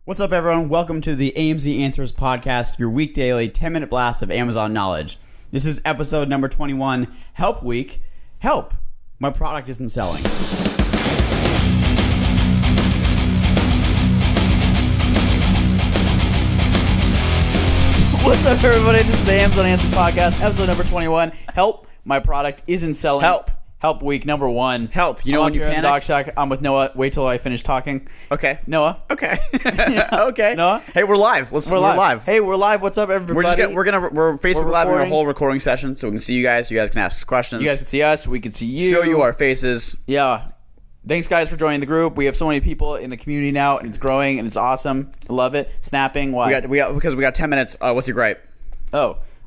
What's up, everyone? Welcome to the AMZ Answers podcast, your weekdaily 10-minute blast of Amazon knowledge. This is episode number 21, Help Week. Help! My product isn't selling. What's up, everybody? This is the Amazon Answers podcast, episode number 21, Help! My product isn't selling. Help week number 1. Help. You know when you panic? Dog Shack. I'm with Noah. Wait till I finish talking. Okay. Noah. Okay. Okay. Noah. Hey, we're live. We're live. Hey, we're live. What's up, everybody? We're Facebook Live in a whole recording session, so we can see you guys. You guys can ask questions. You guys can see us. We can see you. Show you our faces. Yeah. Thanks, guys, for joining the group. We have so many people in the community now, and it's growing, and it's awesome. I love it. Snapping. Why? Because we got 10 minutes. What's your gripe?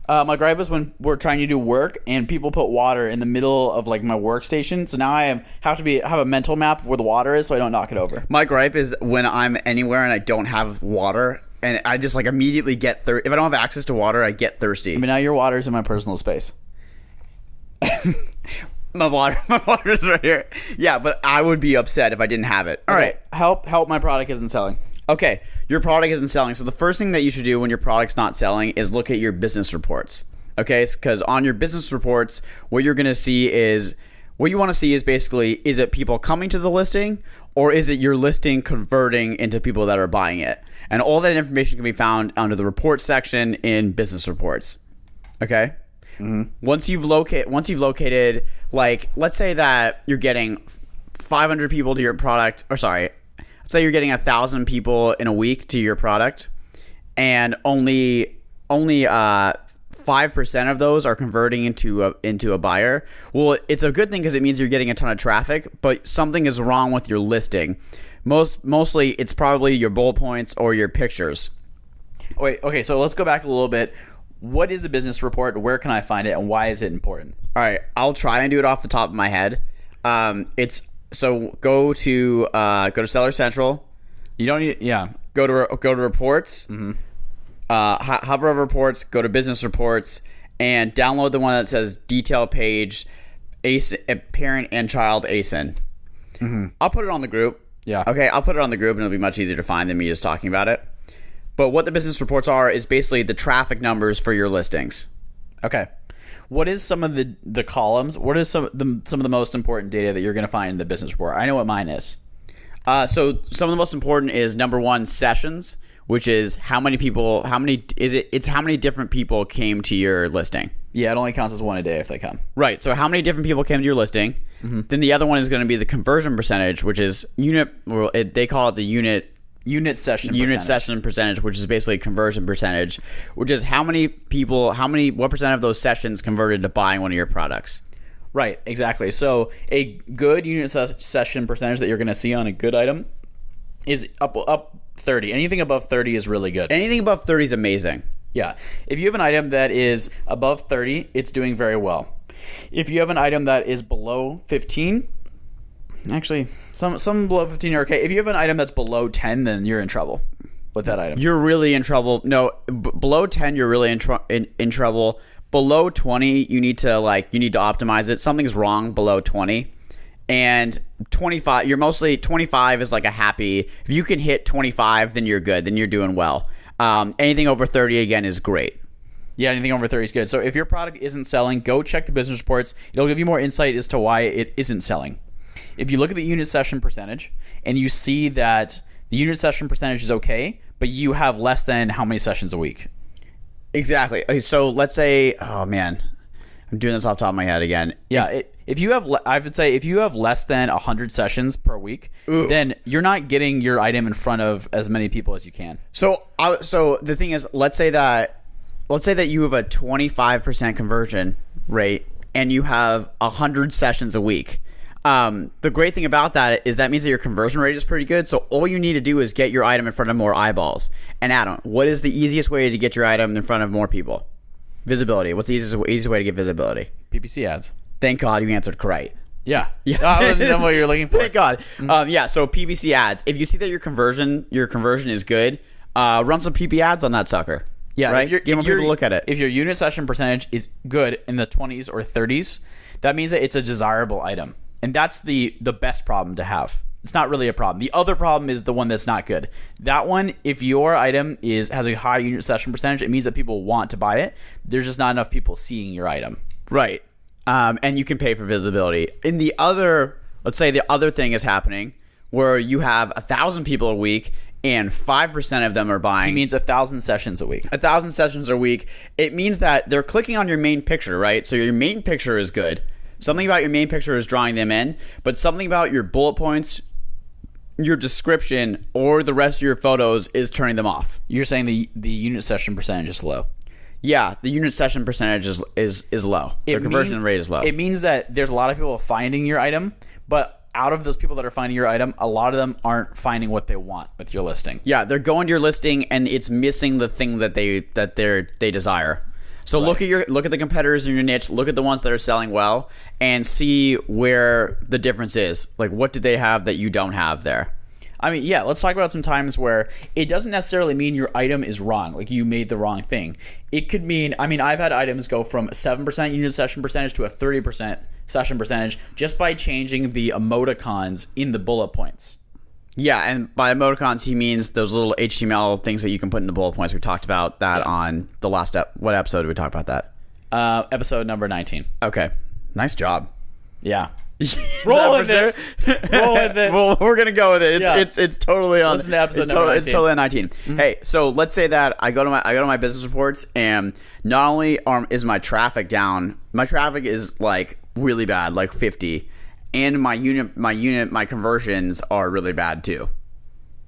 My gripe is when we're trying to do work and people put water in the middle of like my workstation. So now I have a mental map of where the water is so I don't knock it over. My gripe is when I'm anywhere and I don't have water and I just like immediately get thirsty. If I don't have access to water, I get thirsty. But now your water's in my personal space. My water's right here. Yeah, but I would be upset if I didn't have it. All right. Help my product isn't selling. Okay, your product isn't selling. So the first thing that you should do when your product's not selling is look at your business reports. Okay, because on your business reports, what you want to see is basically, is it people coming to the listing or is it your listing converting into people that are buying it? And all that information can be found under the report section in business reports. Okay? Mm-hmm. Once you've located, like, let's say that you're getting 500 people to your product, say you're getting 1,000 people in a week to your product, and only 5% of those are converting into a buyer. Well, it's a good thing because it means you're getting a ton of traffic, but something is wrong with your listing. Mostly, it's probably your bullet points or your pictures. Wait, okay, so let's go back a little bit. What is the business report? Where can I find it, and why is it important? All right, I'll try and do it off the top of my head. So go to Seller Central. You don't need, yeah. Go to reports. Mm-hmm. Hover over reports. Go to business reports and download the one that says detail page, parent and child ASIN. Mm-hmm. I'll put it on the group. Yeah. Okay, I'll put it on the group and it'll be much easier to find than me just talking about it. But what the business reports are is basically the traffic numbers for your listings. Okay. What is some of the columns? What is some of the most important data that you're going to find in the business report? I know what mine is. So some of the most important is number 1, sessions, which is how many different people came to your listing. Yeah, it only counts as one a day if they come. Right. So how many different people came to your listing? Mm-hmm. Then the other one is going to be the conversion percentage, which is they call it the unit session percentage, which is basically conversion percentage, which is what percent of those sessions converted to buying one of your products. Right, exactly. So a good unit session percentage that you're going to see on a good item is up 30. Anything above 30 is really good. Anything above 30 is amazing. Yeah. If you have an item that is above 30, it's doing very well. If you have an item that is below 15, actually, some below 15 are okay. If you have an item that's below 10, then you're in trouble with that item. You're really in trouble. No, below 10, you're really in trouble. Below 20, you need to optimize it. Something's wrong below 20. And 25, 25 is like a happy. If you can hit 25, then you're good. Then you're doing well. Anything over 30, again, is great. Yeah, anything over 30 is good. So if your product isn't selling, go check the business reports. It'll give you more insight as to why it isn't selling. If you look at the unit session percentage and you see that the unit session percentage is okay, but you have less than how many sessions a week? Exactly. So let's say, oh man, I'm doing this off the top of my head again. Yeah. If you have less than 100 sessions per week, then you're not getting your item in front of as many people as you can. So the thing is, let's say that you have a 25% conversion rate and you have 100 sessions a week. The great thing about that is that means that your conversion rate is pretty good. So all you need to do is get your item in front of more eyeballs. And Adam, what is the easiest way to get your item in front of more people? Visibility. What's the easiest way to get visibility? PPC ads. Thank God you answered correct. Yeah. I wasn't know what you're looking for. Thank God. Mm-hmm. So PPC ads. If you see that your conversion is good, run some PP ads on that sucker. Yeah. Right? Get more people to look at it. If your unit session percentage is good in the 20s or 30s, that means that it's a desirable item. And that's the best problem to have. it's not really a problem. The other problem is the one that's not good. That one, if your item has a high unit session percentage, it means that people want to buy it. There's just not enough people seeing your item. Right. And you can pay for visibility. In the other, let's say the other thing is happening where you have 1,000 people a week and 5% of them are buying. It means 1,000 sessions a week. 1,000 sessions a week. It means that they're clicking on your main picture, right? So your main picture is good. Something about your main picture is drawing them in, but something about your bullet points, your description, or the rest of your photos is turning them off. You're saying the unit session percentage is low. Yeah, the unit session percentage is low. Their conversion rate is low. It means that there's a lot of people finding your item, but out of those people that are finding your item, a lot of them aren't finding what they want with your listing. Yeah, they're going to your listing and it's missing the thing that they desire. So look at the competitors in your niche, look at the ones that are selling well, and see where the difference is. Like, what do they have that you don't have there? I mean, yeah, let's talk about some times where it doesn't necessarily mean your item is wrong, like you made the wrong thing. It could mean, I mean, I've had items go from a 7% unit session percentage to a 30% session percentage just by changing the emoticons in the bullet points. Yeah, and by emoticons, he means those little HTML things that you can put in the bullet points. We talked about that on the last what episode did we talk about that? Episode number 19. Okay. Nice job. Yeah. Roll with it. Roll with it. Well, we're gonna go with it. It's totally on. Listen to episode number 19. It's totally on 19. Mm-hmm. Hey, so let's say that I go to my business reports, and not only is my traffic down, my traffic is like really bad, like 50, and my conversions are really bad too.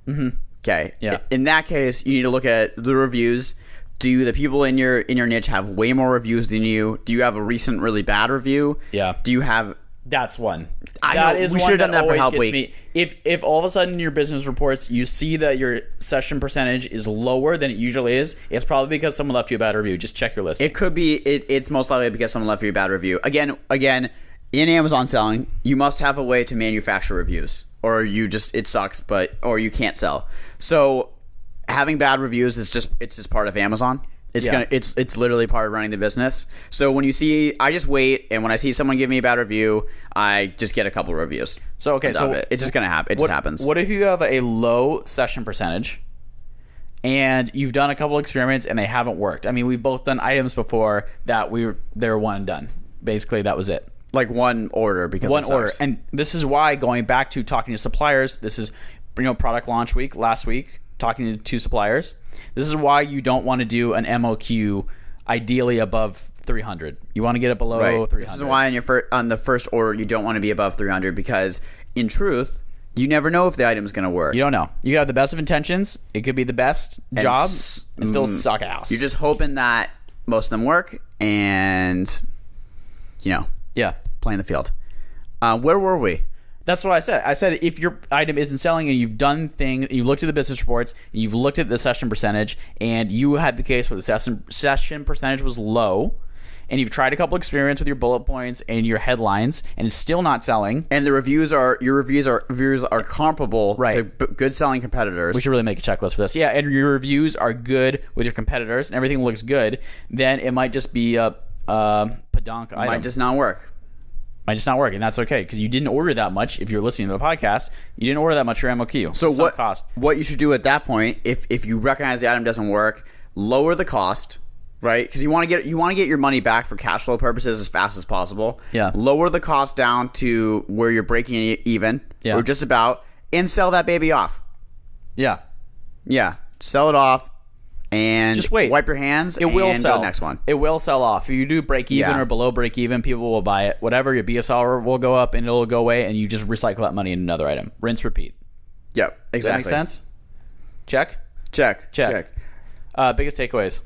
Mm-hmm. Okay. Yeah. In that case, you need to look at the reviews. Do the people in your niche have way more reviews than you? Do you have a recent really bad review? Yeah. Do you have? That's one. I know. We should have done that for Help Week. Me. If all of a sudden in your business reports you see that your session percentage is lower than it usually is, it's probably because someone left you a bad review. Just check your list. It could be. It's most likely because someone left you a bad review. Again, in Amazon selling, you must have a way to manufacture reviews, or it sucks, or you can't sell. So having bad reviews is just part of Amazon. It's literally part of running the business. So when you see, I just wait, and when I see someone give me a bad review, I just get a couple of reviews. So okay, it's just gonna happen. It just happens. What if you have a low session percentage, and you've done a couple experiments and they haven't worked? I mean, we've both done items before that they were one and done. Basically, that was it. Like one order because one order, and this is why going back to talking to suppliers. This is product launch week last week. Talking to two suppliers. This is why you don't want to do an MOQ ideally above 300. You want to get it below 300. This is why on the first order you don't want to be above 300, because in truth, you never know if the item is going to work. You don't know. You have the best of intentions. It could be the best job and still suck ass. You're just hoping that most of them work and, playing the field. Where were we? That's what I said. I said if your item isn't selling and you've done things, you've looked at the business reports, and you've looked at the session percentage, and you had the case where the session percentage was low, and you've tried a couple experiments with your bullet points and your headlines, and it's still not selling, and your reviews are comparable to good selling competitors. We should really make a checklist for this. Yeah, and your reviews are good with your competitors, and everything looks good. Then it might just be a pedonk item. Might just not work. Might just not work, and that's okay because you didn't order that much. If you're listening to the podcast, you didn't order that much for MOQ. So what you should do at that point, if you recognize the item doesn't work, lower the cost, right? Because you want to get your money back for cash flow purposes as fast as possible. Yeah. Lower the cost down to where you're breaking even, or just about, and sell that baby off. Yeah. Yeah. Sell it off. And just wait. Wipe your hands. It will sell. Go to the next one. It will sell off. If you do break even or below break even, people will buy it. Whatever, your BSR will go up and it'll go away, and you just recycle that money in another item. Rinse, repeat. Yep, exactly. Does that make sense? Check. Biggest takeaways.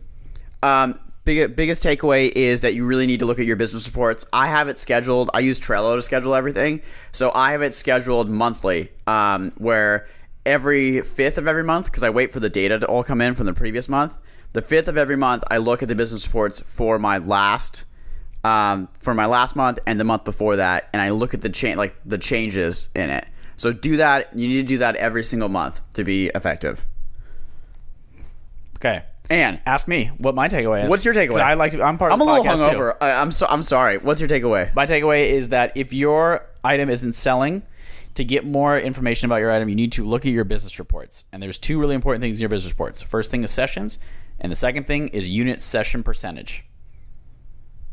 Biggest takeaway is that you really need to look at your business reports. I have it scheduled. I use Trello to schedule everything, so I have it scheduled monthly, where every 5th of every month, because I wait for the data to all come in from the previous month. The 5th of every month, I look at the business reports for my last month and the month before that, and I look at the changes in it. So do that. You need to do that every single month to be effective. Okay. And ask me what my takeaway is. What's your takeaway? I'm part of this podcast too. I'm a little hungover. I'm sorry. What's your takeaway? My takeaway is that if your item isn't selling, to get more information about your item, you need to look at your business reports. And there's two really important things in your business reports. The first thing is sessions, and the second thing is unit session percentage.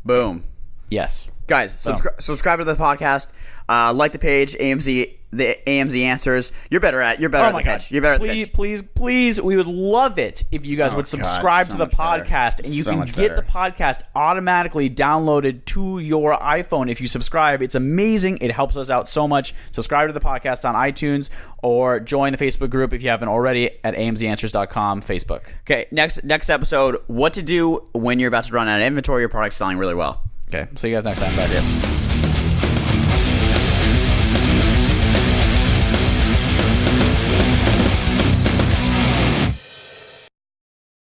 Boom. Yes. Guys, subscribe to the podcast. Like the page, the AMZ answers. You're better at the pitch. You're better at the pitch. Please, we would love it if you guys would subscribe to the podcast, and you can get the podcast automatically downloaded to your iPhone if you subscribe. It's amazing. It helps us out so much. Subscribe to the podcast on iTunes or join the Facebook group if you haven't already at amzanswers.com Facebook. Okay, next episode, what to do when you're about to run out of inventory, your product's selling really well. Okay, see you guys next time. Bye.